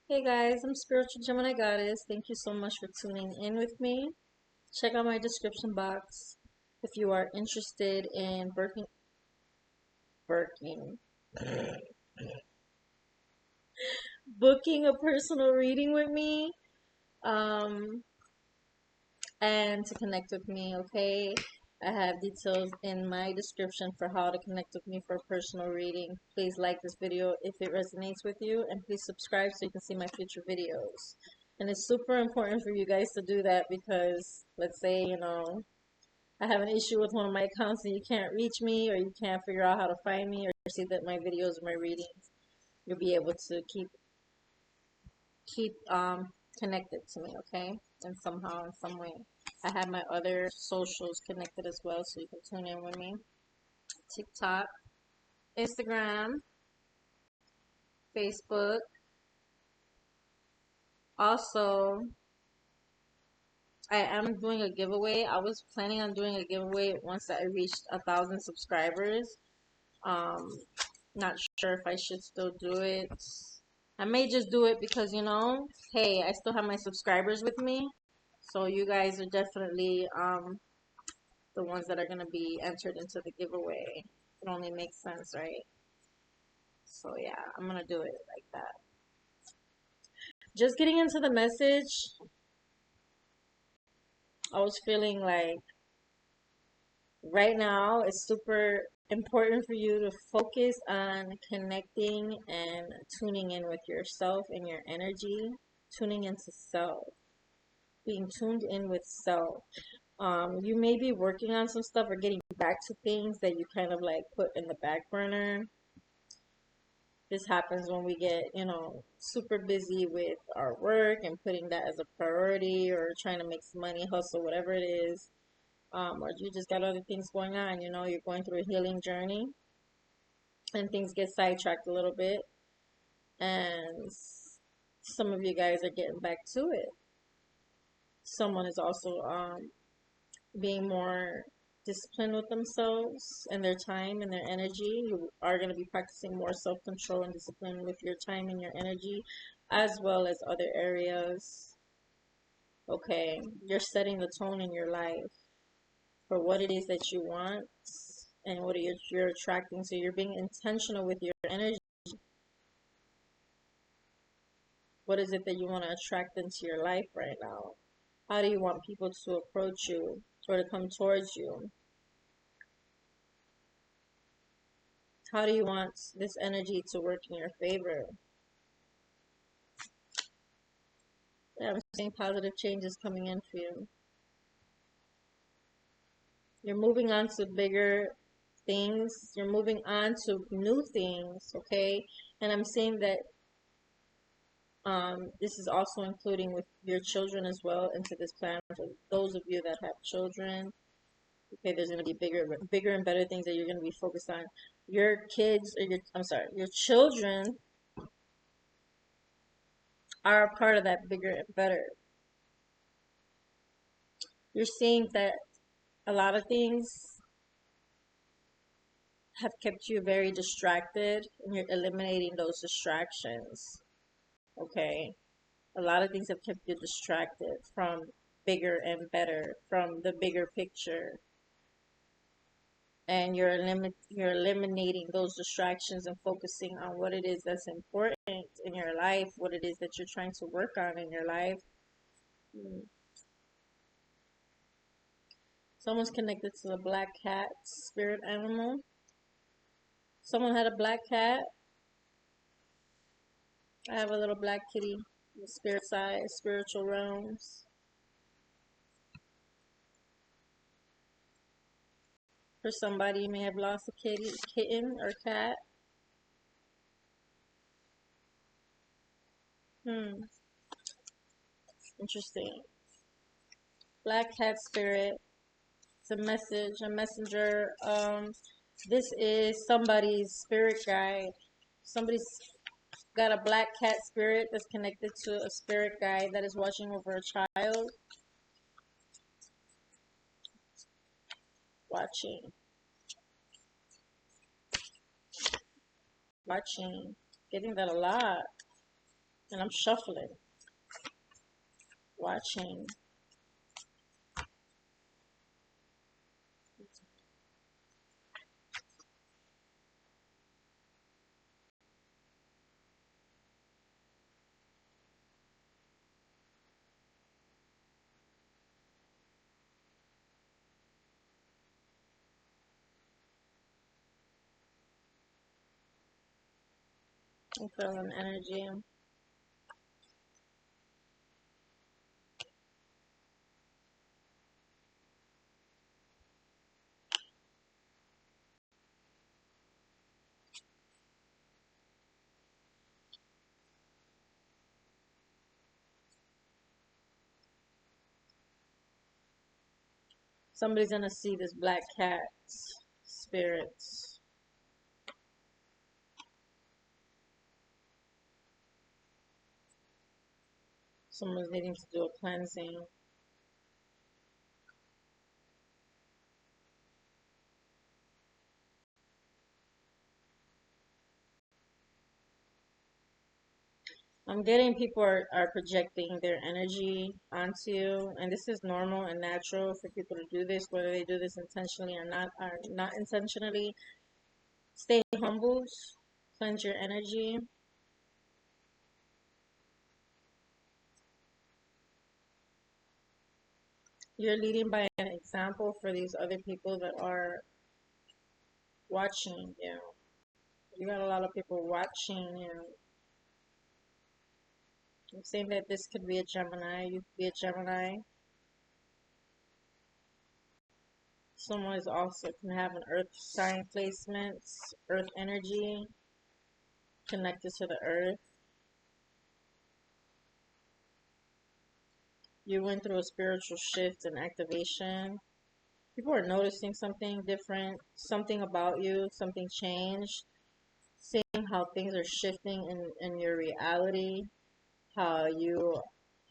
Hey guys, I'm Spiritual Gemini Goddess. Thank you so much for tuning in with me. Check out my description box if you are interested in working, booking a personal reading with me, um, and to connect with me. Okay, I have details in my description for how to connect with me for a personal reading. Please like this video if it resonates with you, and please subscribe so you can see my future videos. And it's super important for you guys to do that because let's say, I have an issue with one of my accounts and you can't reach me or you can't figure out how to find me or see that my videos or my readings, you'll be able to keep connected to me, okay? And somehow, in some way. I have my other socials connected as well, so you can tune in with me. TikTok, Instagram, Facebook. Also, I am doing a giveaway. I was planning on doing a giveaway once I reached 1,000 subscribers. Um, Not sure if I should still do it. I may just do it because, hey, I still have my subscribers with me. So you guys are definitely the ones that are going to be entered into the giveaway. It only makes sense, right? So yeah, I'm going to do it like that. Just getting into the message, I was feeling like right now it's super important for you to focus on connecting and tuning in with yourself and your energy, tuning into self, being tuned in with self. You may be working on some stuff or getting back to things that you kind of like put in the back burner. This happens when we get, super busy with our work and putting that as a priority or trying to make some money, hustle, whatever it is. Or you just got other things going on, you're going through a healing journey and things get sidetracked a little bit. And some of you guys are getting back to it. Someone is also being more disciplined with themselves and their time and their energy. You are going to be practicing more self-control and discipline with your time and your energy, as well as other areas. Okay, you're setting the tone in your life for what it is that you want and what you're attracting. So you're being intentional with your energy. What is it that you want to attract into your life right now? How do you want people to approach you or to come towards you? How do you want this energy to work in your favor? Yeah, I'm seeing positive changes coming in for you. You're moving on to bigger things. You're moving on to new things, okay? And I'm seeing that this is also including with your children as well into this plan. For those of you that have children, okay, there's going to be bigger and better things that you're going to be focused on. Your kids, or your children are a part of that bigger and better. You're seeing that a lot of things have kept you very distracted and you're eliminating those distractions. Okay? A lot of things have kept you distracted from bigger and better, from the bigger picture. And you're eliminating those distractions and focusing on what it is that's important in your life, what it is that you're trying to work on in your life. Someone's connected to the black cat spirit animal. Someone had a black cat. I have a little black kitty, the spirit side, spiritual realms. For somebody, you may have lost a kitten, or cat. Interesting. Black cat spirit. It's a message, a messenger. This is somebody's spirit guide. Somebody's got a black cat spirit that's connected to a spirit guide that is watching over a child. Watching. Getting that a lot. And I'm shuffling, watching. I'm feeling energy. Somebody's gonna see this black cat spirits. Someone's needing to do a cleansing. I'm getting people are projecting their energy onto you, and this is normal and natural for people to do this, whether they do this intentionally or not intentionally. Stay humble, cleanse your energy. You're leading by an example for these other people that are watching you. You got a lot of people watching you. I'm saying that this could be a Gemini. You could be a Gemini. Someone is also can have an earth sign placement, earth energy connected to the earth. You went through a spiritual shift and activation. People are noticing something different, something about you, something changed, seeing how things are shifting in your reality, how you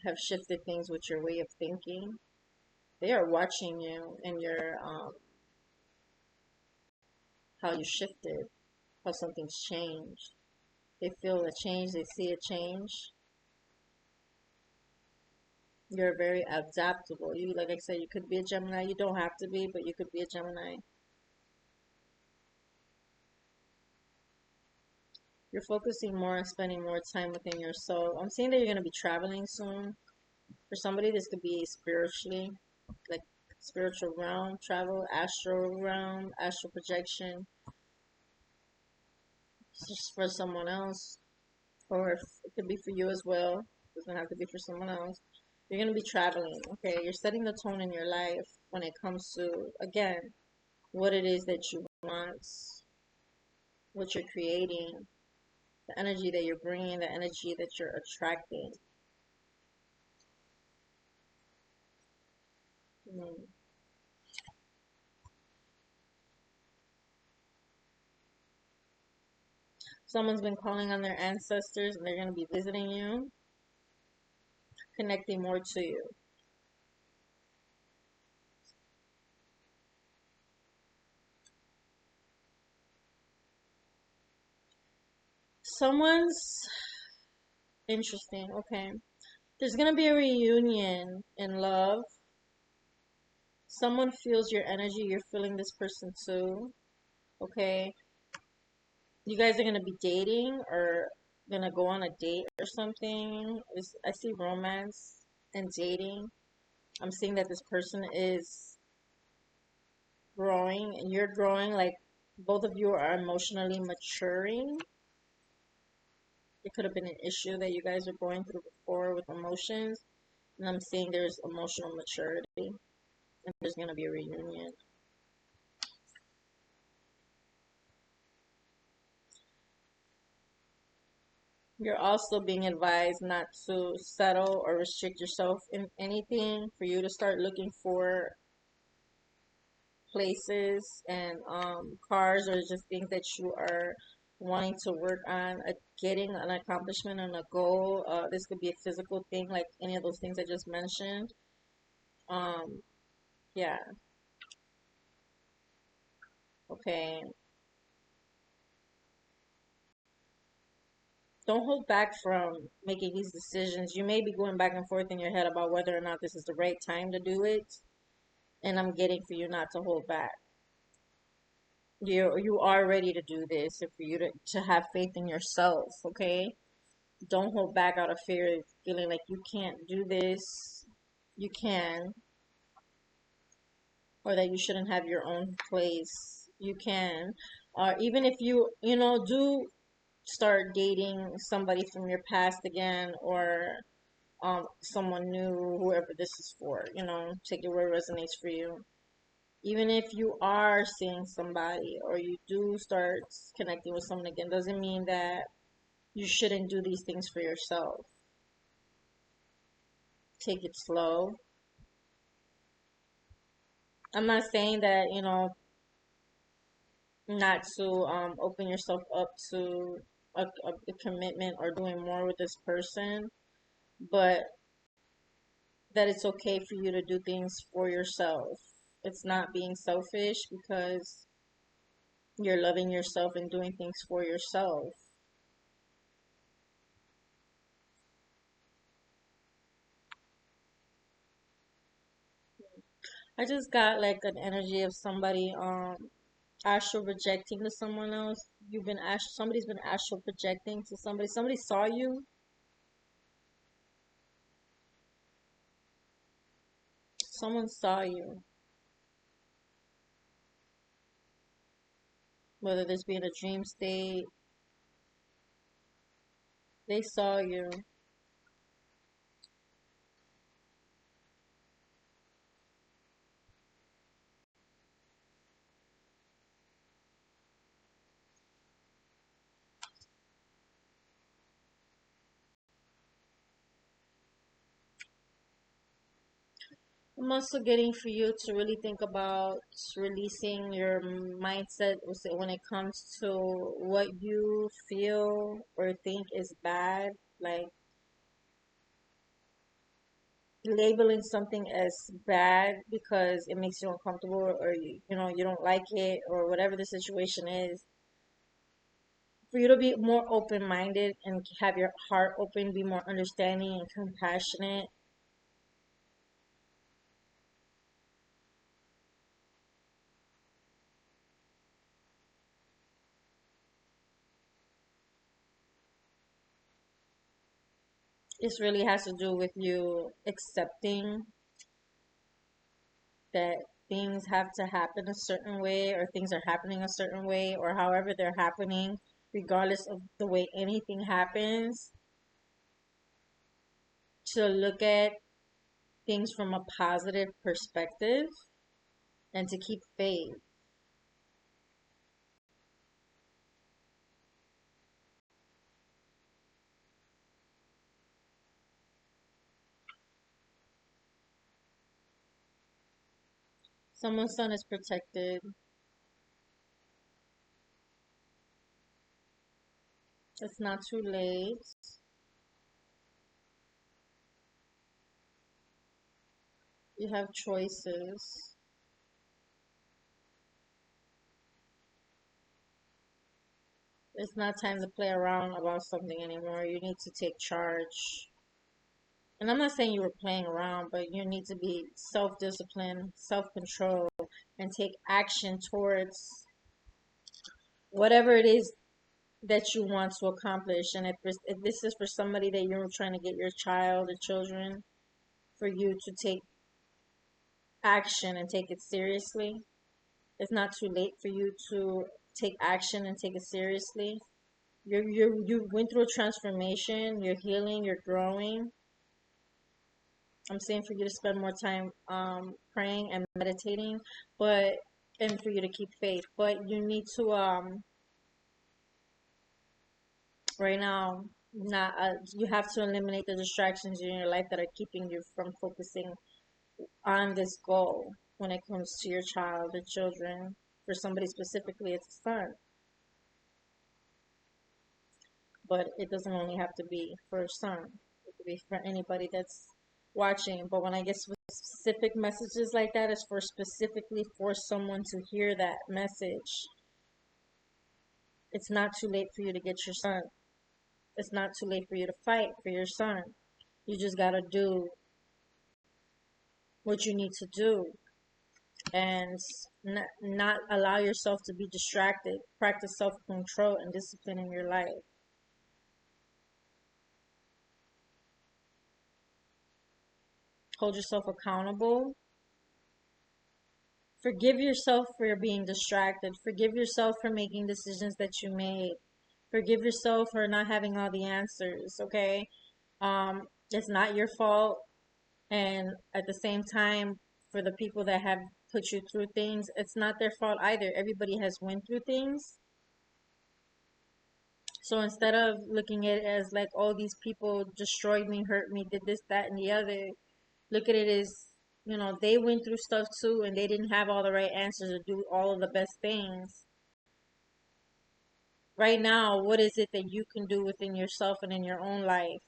have shifted things with your way of thinking. They are watching you and your how you shifted, how something's changed. They feel a change, they see a change. You're very adaptable. You, like I said, you could be a Gemini. You don't have to be, but you could be a Gemini. You're focusing more on spending more time within your soul. I'm seeing that you're going to be traveling soon. For somebody, this could be spiritually, like spiritual realm, travel, astral realm, astral projection. Just for someone else, or it could be for you as well. It doesn't have to be for someone else. You're going to be traveling, okay? You're setting the tone in your life when it comes to, again, what it is that you want, what you're creating, the energy that you're bringing, the energy that you're attracting. Mm. Someone's been calling on their ancestors and they're going to be visiting you, connecting more to you. Someone's interesting, okay. There's going to be a reunion in love. Someone feels your energy, you're feeling this person too, okay. You guys are going to be dating or going to go on a date or something. I see romance and dating. I'm seeing that this person is growing and you're growing, like both of you are emotionally maturing. It could have been an issue that you guys were going through before with emotions, and I'm seeing there's emotional maturity and there's going to be a reunion. You're also being advised not to settle or restrict yourself in anything, for you to start looking for places and cars or just things that you are wanting to work on, getting an accomplishment and a goal. This could be a physical thing, like any of those things I just mentioned. Um, yeah, okay. Don't hold back from making these decisions. You may be going back and forth in your head about whether or not this is the right time to do it, and I'm getting for you not to hold back. You are ready to do this, and for you to have faith in yourself, okay? Don't hold back out of fear, feeling like you can't do this. You can, or that you shouldn't have your own place. You can. Or even if do start dating somebody from your past again, or someone new, whoever this is for, take it where it resonates for you. Even if you are seeing somebody or you do start connecting with someone again, doesn't mean that you shouldn't do these things for yourself. Take it slow. I'm not saying that, not to open yourself up to a commitment or doing more with this person, but that it's okay for you to do things for yourself. It's not being selfish because you're loving yourself and doing things for yourself. I just got like an energy of somebody astral projecting to someone else. Somebody's been astral projecting to somebody. Somebody saw you. Someone saw you. Whether this be in a dream state, they saw you. I'm also getting for you to really think about releasing your mindset when it comes to what you feel or think is bad. Like labeling something as bad because it makes you uncomfortable, or you don't like it, or whatever the situation is. For you to be more open-minded and have your heart open, be more understanding and compassionate. This really has to do with you accepting that things have to happen a certain way, or things are happening a certain way, or however they're happening, regardless of the way anything happens, to look at things from a positive perspective and to keep faith. Someone's son is protected. It's not too late. You have choices. It's not time to play around about something anymore. You need to take charge. And I'm not saying you were playing around, but you need to be self-disciplined, self-control, and take action towards whatever it is that you want to accomplish. And if this is for somebody that you're trying to get your child or children, for you to take action and take it seriously. It's not too late for you to take action and take it seriously. You went through a transformation. You're healing. You're growing. I'm saying for you to spend more time praying and meditating, but and for you to keep faith. But you need to right now not you have to eliminate the distractions in your life that are keeping you from focusing on this goal when it comes to your child or children. For somebody specifically, it's a son, but it doesn't only have to be for a son. It could be for anybody that's watching. But when I get specific messages like that, it's for specifically for someone to hear that message. It's not too late for you to get your son. It's not too late for you to fight for your son. You just gotta do what you need to do and not allow yourself to be distracted. Practice self-control and discipline in your life. Hold yourself accountable. Forgive yourself for being distracted. Forgive yourself for making decisions that you made. Forgive yourself for not having all the answers, okay? It's not your fault. And at the same time, for the people that have put you through things, it's not their fault either. Everybody has went through things. So instead of looking at it as like, oh, these people destroyed me, hurt me, did this, that, and the other, look at it as, they went through stuff too and they didn't have all the right answers or do all of the best things. Right now, what is it that you can do within yourself and in your own life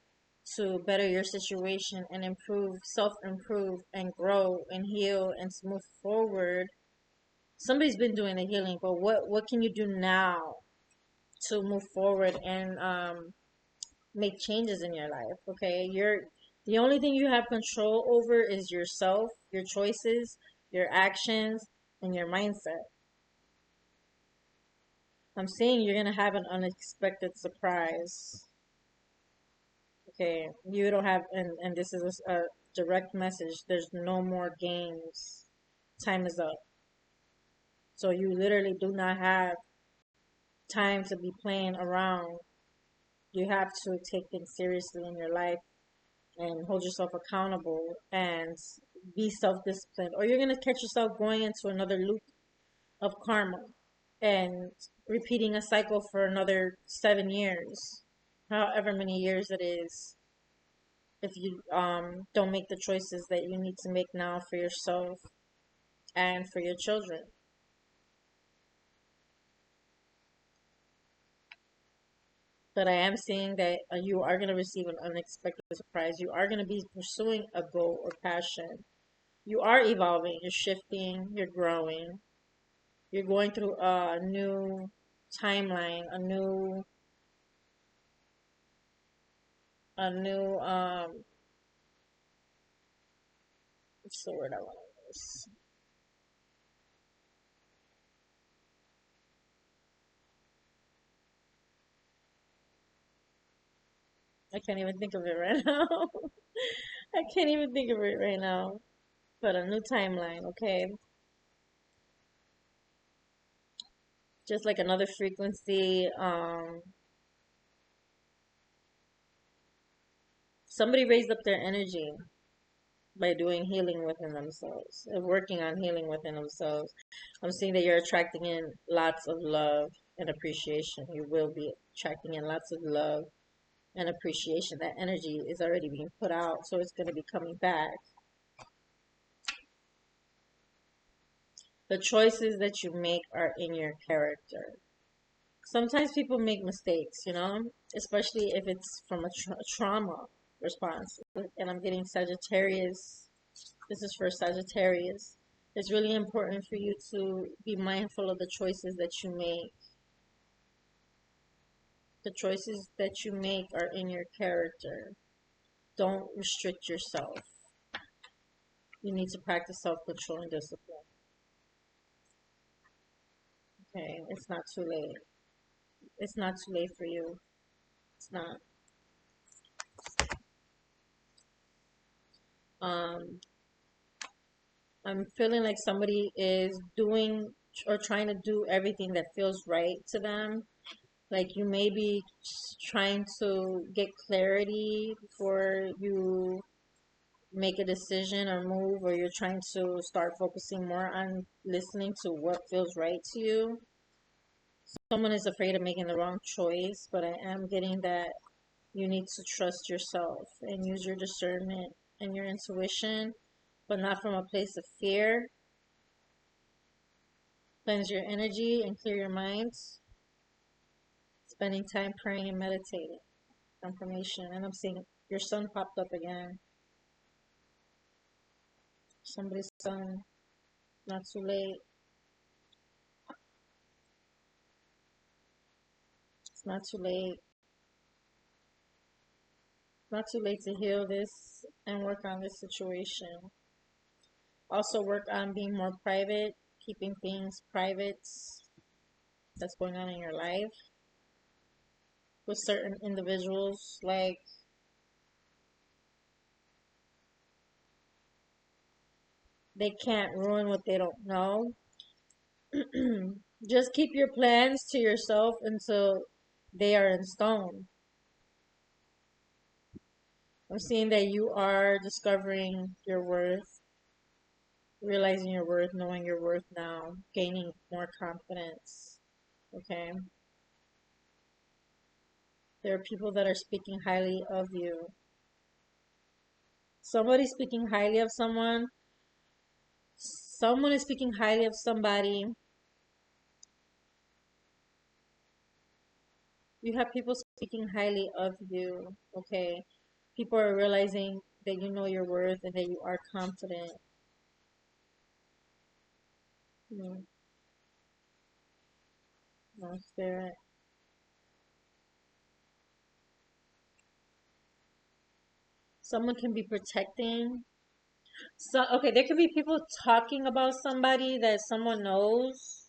to better your situation and improve, self-improve and grow and heal and to move forward? Somebody's been doing the healing, but what can you do now to move forward and make changes in your life? Okay, the only thing you have control over is yourself, your choices, your actions, and your mindset. I'm saying you're gonna have an unexpected surprise. Okay, you don't have, and this is a direct message. There's no more games. Time is up. So you literally do not have time to be playing around. You have to take things seriously in your life and hold yourself accountable and be self-disciplined, or you're gonna catch yourself going into another loop of karma and repeating a cycle for another 7 years, however many years it is, if you don't make the choices that you need to make now for yourself and for your children. But I am seeing that you are going to receive an unexpected surprise. You are going to be pursuing a goal or passion. You are evolving, you're shifting, you're growing. You're going through a new timeline, a new what's the word I want to use? I can't even think of it right now. I can't even think of it right now. But a new timeline, okay? Just like another frequency. Somebody raised up their energy by doing healing within themselves, working on healing within themselves. I'm seeing that you're attracting in lots of love and appreciation. You will be attracting in lots of love and appreciation. That energy is already being put out, so it's going to be coming back. The choices that you make are in your character. Sometimes people make mistakes, especially if it's from a trauma response. And I'm getting Sagittarius. This is for Sagittarius. It's really important for you to be mindful of the choices that you make. The choices that you make are in your character. Don't restrict yourself. You need to practice self-control and discipline. Okay, it's not too late. It's not too late for you. It's not. Um, I'm feeling like somebody is doing or trying to do everything that feels right to them. Like you may be trying to get clarity before you make a decision or move, or you're trying to start focusing more on listening to what feels right to you. Someone is afraid of making the wrong choice, but I am getting that you need to trust yourself and use your discernment and your intuition, but not from a place of fear. Cleanse your energy and clear your mind. Spending time praying and meditating. Confirmation. And I'm seeing your son popped up again. Somebody's son. Not too late. It's not too late. Not too late to heal this and work on this situation. Also work on being more private, keeping things private that's going on in your life with certain individuals. Like, they can't ruin what they don't know. Just keep your plans to yourself until they are in stone. I'm seeing that you are discovering your worth, realizing your worth, knowing your worth now, gaining more confidence. Okay? There are people that are speaking highly of you. Somebody's speaking highly of someone. Someone is speaking highly of somebody. You have people speaking highly of you. Okay? People are realizing that you know your worth and that you are confident. Mm, no spirit. Someone can be protecting. So, okay, there could be people talking about somebody that someone knows.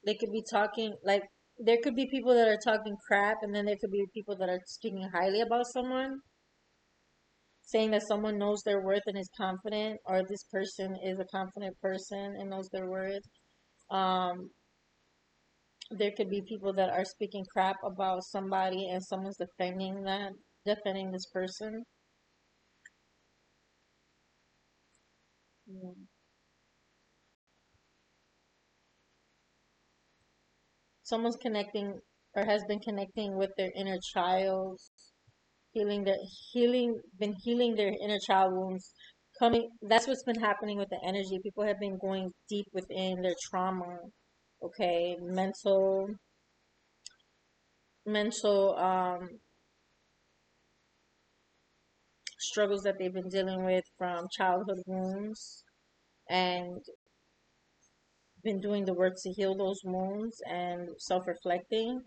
They could be talking, like, there could be people that are talking crap, and then there could be people that are speaking highly about someone, saying that someone knows their worth and is confident, or this person is a confident person and knows their worth. Um, there could be people that are speaking crap about somebody, and someone's defending that, defending this person. Mm. Someone's connecting or has been connecting with their inner child, healing their been healing their inner child wounds. Coming, that's what's been happening with the energy. People have been going deep within their trauma. Okay, mental struggles that they've been dealing with from childhood wounds, and been doing the work to heal those wounds and self-reflecting.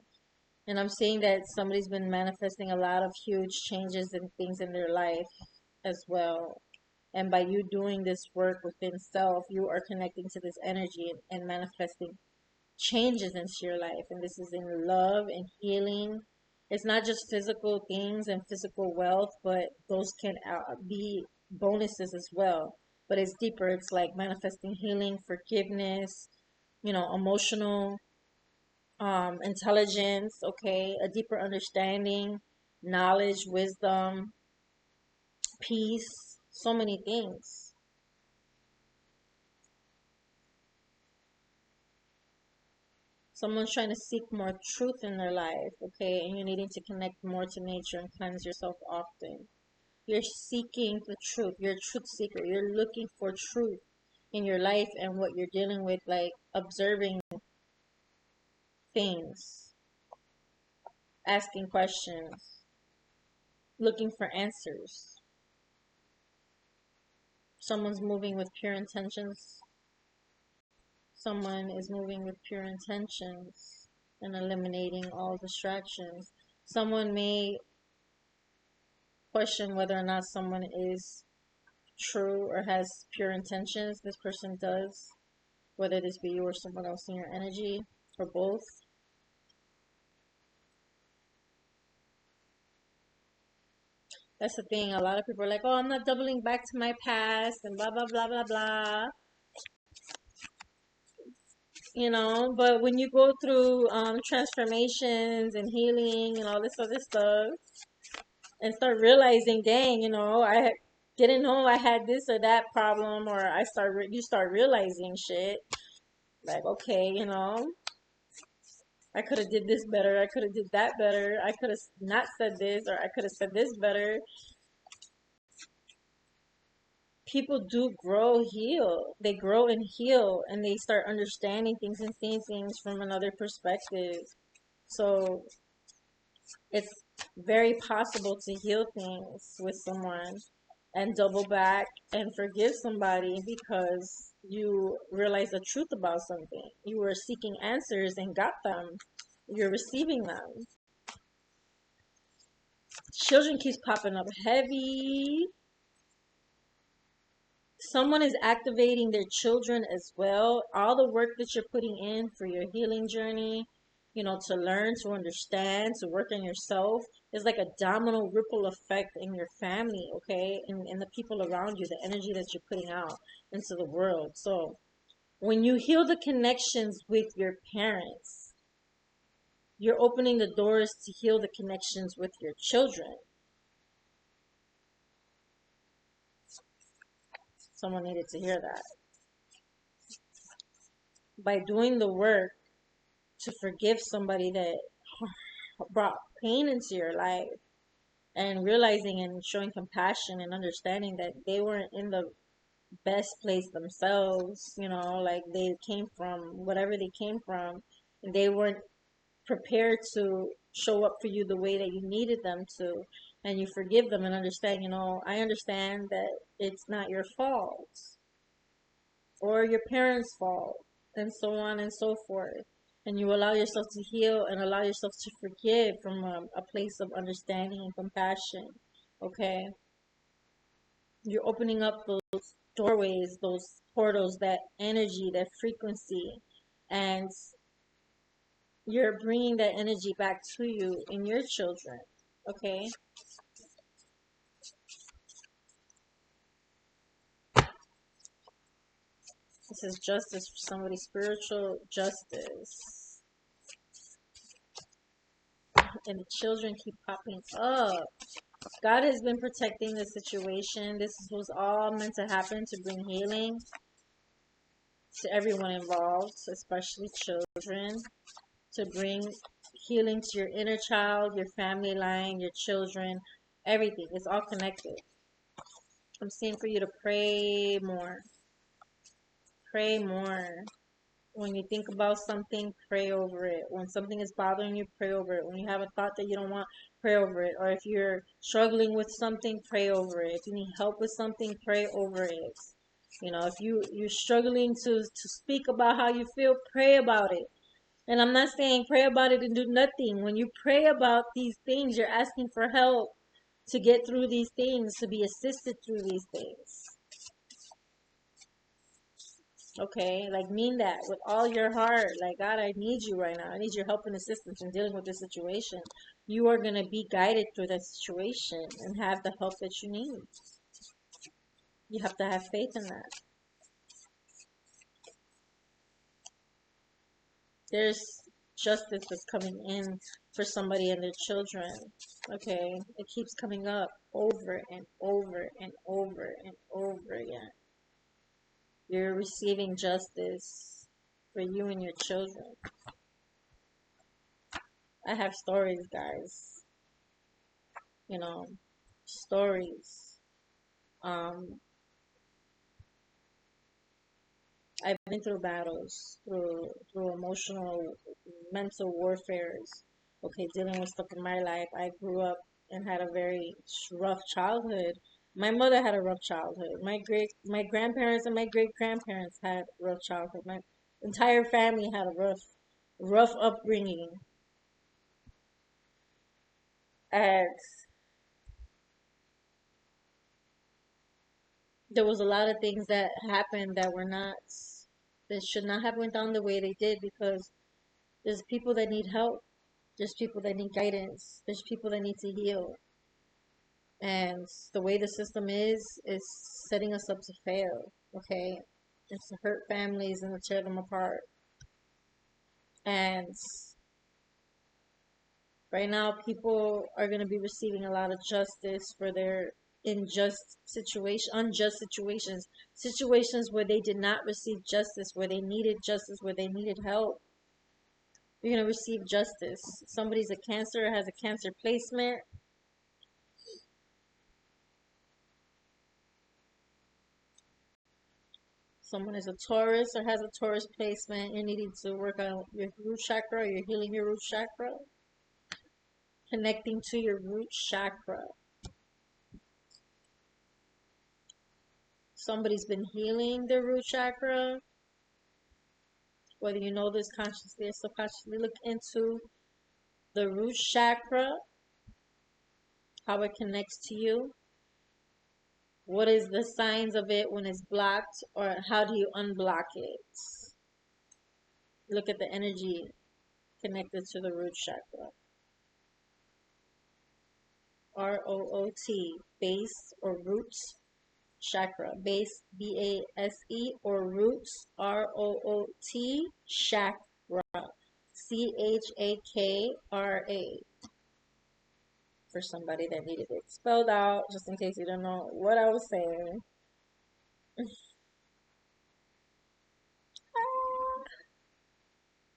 And I'm seeing that somebody's been manifesting a lot of huge changes and things in their life as well. And by you doing this work within self, you are connecting to this energy and manifesting changes into your life. And this is in love and healing. It's not just physical things and physical wealth, but those can be bonuses as well. But it's deeper. It's like manifesting healing, forgiveness, emotional intelligence, okay, a deeper understanding, knowledge, wisdom, peace, so many things. Someone's trying to seek more truth in their life, okay, and you're needing to connect more to nature and cleanse yourself often. You're seeking the truth. You're a truth seeker. You're looking for truth in your life and what you're dealing with, like observing things, asking questions, looking for answers. Someone's moving with pure intentions. Someone is moving with pure intentions and eliminating all distractions. Someone may question whether or not someone is true or has pure intentions. This person does, whether this be you or someone else in your energy, or both. That's the thing. A lot of people are like, oh, I'm not doubling back to my past and blah, blah, blah, blah, blah. But when you go through transformations and healing and all this other stuff, and start realizing, dang, I didn't know I had this or that problem, or you start realizing shit like, okay, I could have did this better, I could have did that better, I could have not said this, or I could have said this better. People do they grow and heal, and they start understanding things and seeing things from another perspective. So it's very possible to heal things with someone and double back and forgive somebody because you realize the truth about something. You were seeking answers and got them. You're receiving them. Children keeps popping up heavy. Someone is activating their children as well. All the work that you're putting in for your healing journey, to learn, to understand, to work on yourself is like a domino ripple effect in your family, okay? And the people around you, the energy that you're putting out into the world. So when you heal the connections with your parents, you're opening the doors to heal the connections with your children. Someone needed to hear that. By doing the work to forgive somebody that brought pain into your life, and realizing and showing compassion and understanding that they weren't in the best place themselves, like they came from whatever they came from, and they weren't prepared to show up for you the way that you needed them to, and you forgive them and understand, I understand that it's not your fault or your parents' fault, and so on and so forth. And you allow yourself to heal and allow yourself to forgive from a place of understanding and compassion. Okay? You're opening up those doorways, those portals, that energy, that frequency, and you're bringing that energy back to you in your children. Okay? This is justice for somebody, spiritual justice. And the children keep popping up. God has been protecting the situation. This was all meant to happen to bring healing to everyone involved, especially children, to bring healing to your inner child, your family line, your children, everything. It's all connected. I'm seeing for you to pray more. Pray more. When you think about something, pray over it. When something is bothering you, pray over it. When you have a thought that you don't want, pray over it. Or if you're struggling with something, pray over it. If you need help with something, pray over it. If you're struggling to speak about how you feel, pray about it. And I'm not saying pray about it and do nothing. When you pray about these things, you're asking for help to get through these things, to be assisted through these things. Okay, like mean that with all your heart. Like, God, I need you right now. I need your help and assistance in dealing with this situation. You are going to be guided through that situation and have the help that you need. You have to have faith in that. There's justice that's coming in for somebody and their children. Okay, it keeps coming up over and over and over and over again. You're receiving justice for you and your children. I have stories, guys. Stories. I've been through battles, through emotional, mental warfares. Okay, dealing with stuff in my life. I grew up and had a very rough childhood. My mother had a rough childhood. My grandparents and my great grandparents had rough childhood. My entire family had a rough upbringing. And there was a lot of things that happened that should not have went down the way they did, because there's people that need help. There's people that need guidance. There's people that need to heal. And the way the system is setting us up to fail. Okay? It's to hurt families and to tear them apart. And right now, people are going to be receiving a lot of justice for their unjust situations where they did not receive justice, where they needed justice, where they needed help. You're going to receive justice. Somebody's a Cancer, has a Cancer placement. Someone is a Taurus or has a Taurus placement. You're needing to work on your root chakra. You're healing your root chakra. Connecting to your root chakra. Somebody's been healing their root chakra. Whether you know this consciously or subconsciously, look into the root chakra. how it connects to you. What is the signs of it when it's blocked, or how do you unblock it? Look at the energy connected to the root chakra. ROOT, base or roots chakra. Base, BASE, or roots, ROOT, chakra. CHAKRA. For somebody that needed it spelled out, just in case you don't know what I was saying.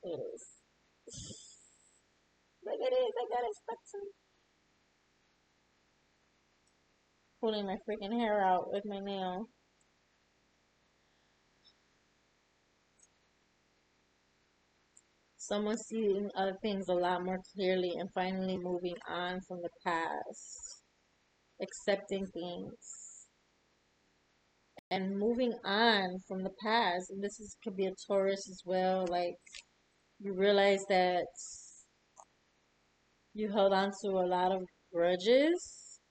It is. Look at it, I got it stuck to me. Pulling my freaking hair out with my nail. Someone seeing other things a lot more clearly and finally moving on from the past. Accepting things. And moving on from the past. And this is, could be a Taurus as well. Like, you realize that you held on to a lot of grudges.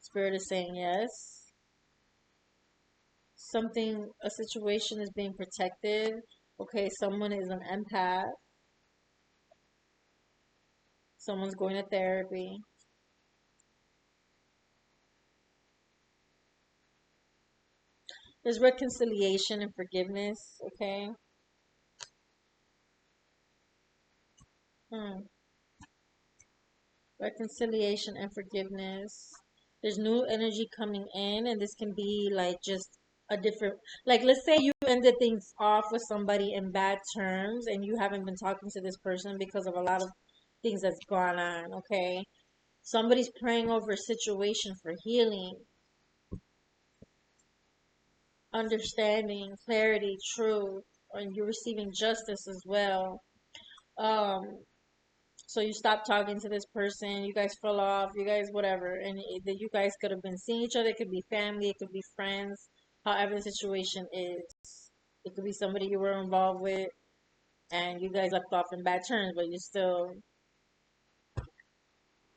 Spirit is saying yes. Something, a situation is being protected. Okay, someone is an empath. Someone's going to therapy. There's reconciliation and forgiveness, okay? Hmm. Reconciliation and forgiveness. There's new energy coming in, and this can be like just a different, like, let's say you ended things off with somebody in bad terms and you haven't been talking to this person because of a lot of things that's gone on, okay? Somebody's praying over a situation for healing, understanding, clarity, truth, and you're receiving justice as well. Um, so you stop talking to this person, you guys fell off, you guys whatever, and that you guys could have been seeing each other. It could be family, it could be friends, however the situation is. It could be somebody you were involved with, and you guys left off in bad terms, but you still,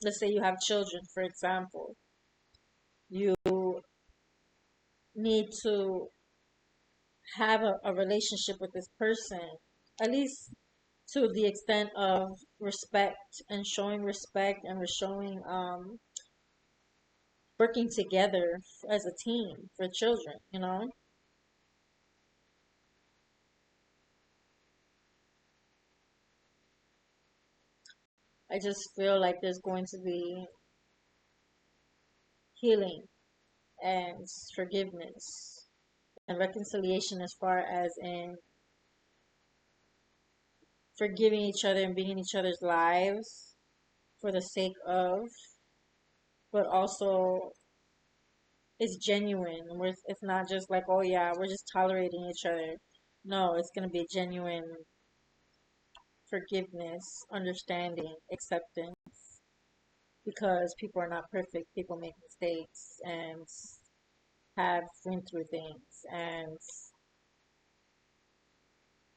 let's say you have children, for example, you need to have a relationship with this person, at least to the extent of respect and showing respect and showing working together as a team for children, you know? I just feel like there's going to be healing and forgiveness and reconciliation, as far as in forgiving each other and being in each other's lives for the sake of, but also it's genuine. It's not just like, oh yeah, we're just tolerating each other. No, it's going to be genuine forgiveness, understanding, acceptance, because people are not perfect. People make mistakes and have went through things, and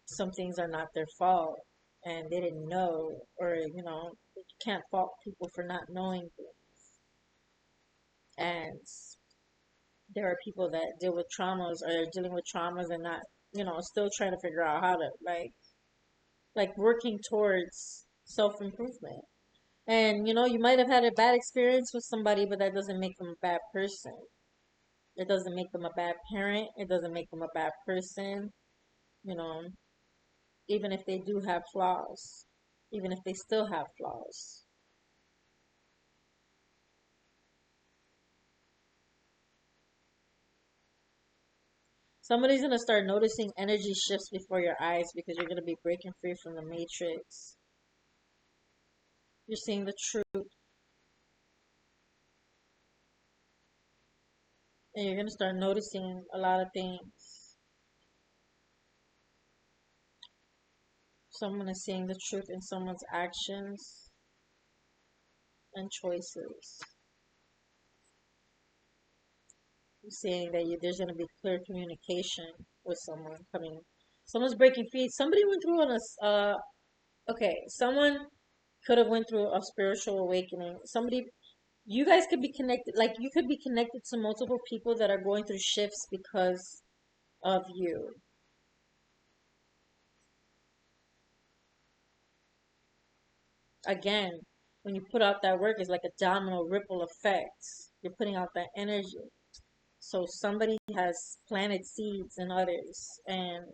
some things are not their fault, and they didn't know, or you can't fault people for not knowing things. And there are people that deal with traumas, or they're dealing with traumas and not, still trying to figure out how to like working towards self improvement. And you might have had a bad experience with somebody, but that doesn't make them a bad person. It doesn't make them a bad parent. It doesn't make them a bad person, you know, even if they do have flaws, even if they still have flaws. Somebody's going to start noticing energy shifts before your eyes because you're going to be breaking free from the matrix. You're seeing the truth, and you're going to start noticing a lot of things. Someone is seeing the truth in someone's actions and choices. You're seeing that there's going to be clear communication with someone coming. Someone's breaking free. Somebody went through on us. Okay, someone could have went through a spiritual awakening. Somebody, you guys could be connected, like you could be connected to multiple people that are going through shifts because of you. Again, when you put out that work, it's like a domino ripple effect. You're putting out that energy. So somebody has planted seeds in others, and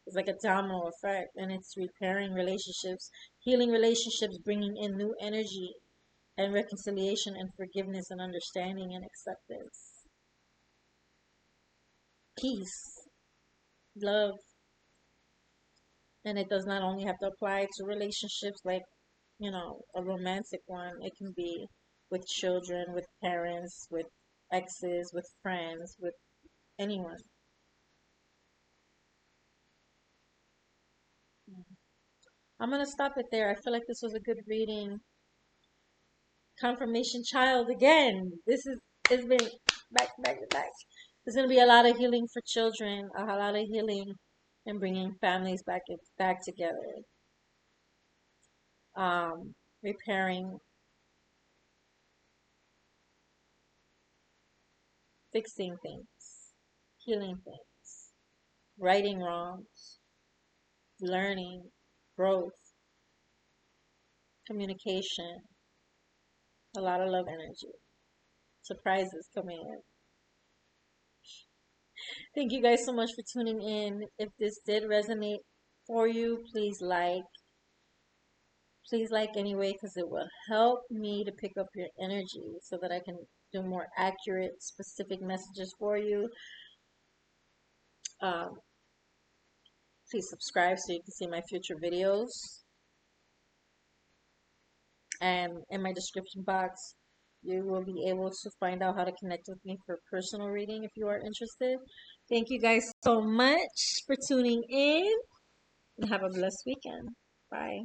it's like a domino effect, and it's repairing relationships, healing relationships, bringing in new energy and reconciliation and forgiveness and understanding and acceptance. Peace, love, and it does not only have to apply to relationships like, a romantic one. It can be with children, with parents, with exes, with friends, with anyone. I'm gonna stop it there. I feel like this was a good reading. Confirmation child again. It's been back to back to back. There's gonna be a lot of healing for children, a lot of healing and bringing families back together. Repairing, fixing things, healing things, righting wrongs, learning, growth, communication, a lot of love energy, surprises coming in. Thank you guys so much for tuning in. If this did resonate for you, please like anyway, because it will help me to pick up your energy so that I can do more accurate, specific messages for you. Um, please subscribe so you can see my future videos. And in my description box, you will be able to find out how to connect with me for personal reading if you are interested. Thank you guys so much for tuning in and have a blessed weekend. Bye.